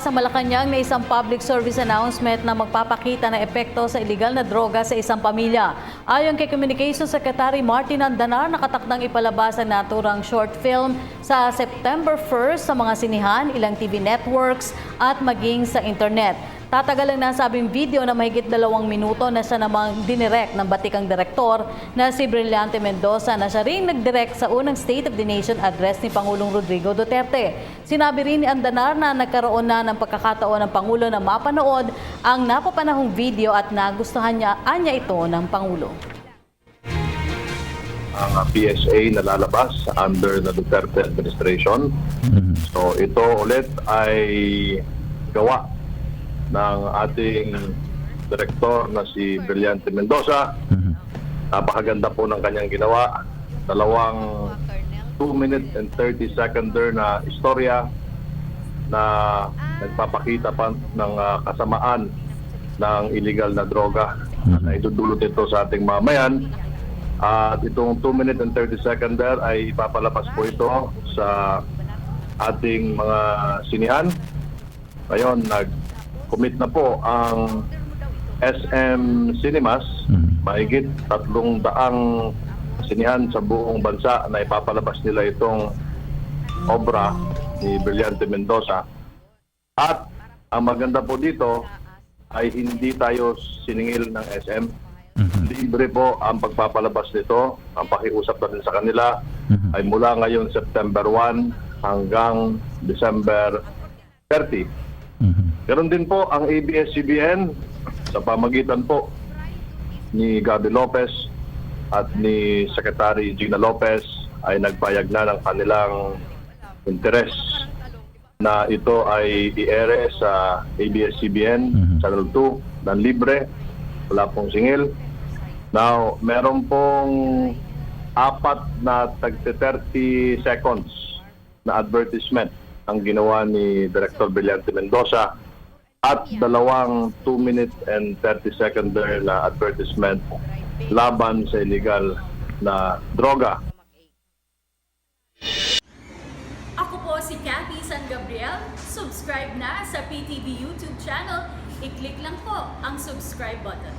sa Malacanang na isang public service announcement na magpapakita ng epekto sa iligal na droga sa isang pamilya. Ayon kay Communications Secretary Martin Andanar, nakatakdang ipalabas ang naturang short film sa September 1st sa mga sinihan, ilang TV networks at maging sa internet. Tatagal ang nasabing video na mahigit 2 minuto na siya namang dinirect ng batikang direktor na si Brillante Mendoza na siya rin nagdirect sa unang State of the Nation address ni Pangulong Rodrigo Duterte. Sinabi rin ni Andanar na nagkaroon na ng pagkakataon ng Pangulo na mapanood ang napapanahong video at nagustuhan niya ito ng Pangulo. Ang PSA na lalabas under the Duterte administration. So ito ulit ay gawa ng ating direktor na si Brillante Mendoza. Napakaganda po ng kanyang ginawa. 2 minute and 30 seconder na istorya na nagpapakita pa ng kasamaan ng illegal na droga na idudulot ito sa ating mamayan. At itong 2 minute and 30 seconder ay ipapalabas po ito sa ating mga sinihan. Ngayon, commit na po ang SM Cinemas, mahigit 300 sinihan sa buong bansa na ipapalabas nila itong obra ni Brillante Mendoza. At ang maganda po dito ay hindi tayo siningil ng SM. Libre po ang pagpapalabas nito. Ang pakiusap natin sa kanila ay mula ngayon September 1 hanggang December 30. Ganon din po ang ABS-CBN sa pamagitan po ni Gaby Lopez at ni Secretary Gina Lopez ay nagpayag na ng kanilang interes na ito ay i-ere sa ABS-CBN Channel 2 ng libre, wala pong singil. Now, meron pong 4 na tag-30 seconds na advertisement ang ginawa ni Director Brillante Mendoza at 2 minute and 30 seconder na advertisement laban sa illegal na droga. Ako po si Cathy San Gabriel. Subscribe na sa PTV YouTube channel. I-click lang po ang subscribe button.